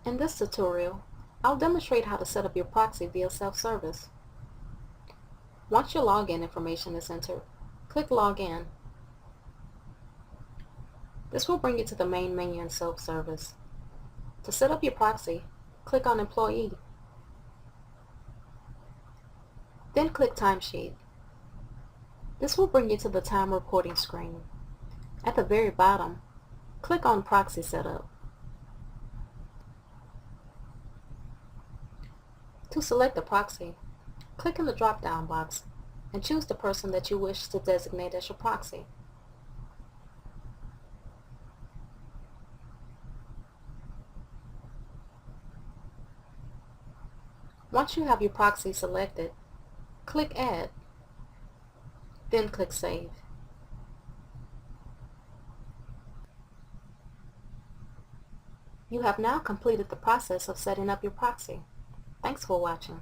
In this tutorial, I'll demonstrate how to set up your proxy via self-service. Once your login information is entered, click Login. This will bring you to the main menu in self-service. To set up your proxy, click on Employee. Then click Timesheet. This will bring you to the time reporting screen. At the very bottom, click on Proxy Setup. To select the proxy, click in the drop-down box and choose the person that you wish to designate as your proxy. Once you have your proxy selected, click Add, then click Save. You have now completed the process of setting up your proxy. Thanks for watching.